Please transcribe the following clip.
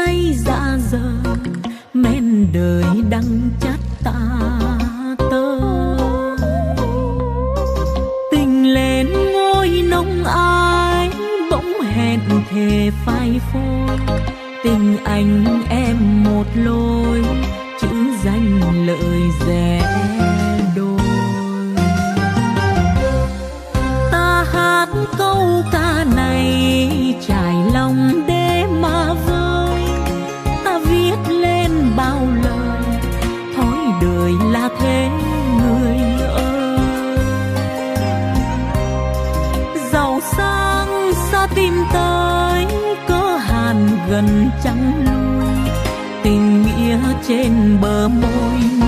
say dạ dờ, men đời đắng chát ta tơ. Tình lên ngôi nông ái, bỗng hẹn thề phai phôi. Tình anh em một lối, chữ danh lợi rẻ đôi. Ta hát câu ca này trải lòng để mà vơi. Ta viết lên bao lời, thói đời là thế người ơi. Giàu sang xa tìm tới, cớ hàn gần trắng lui. Tình nghĩa trên bờ môi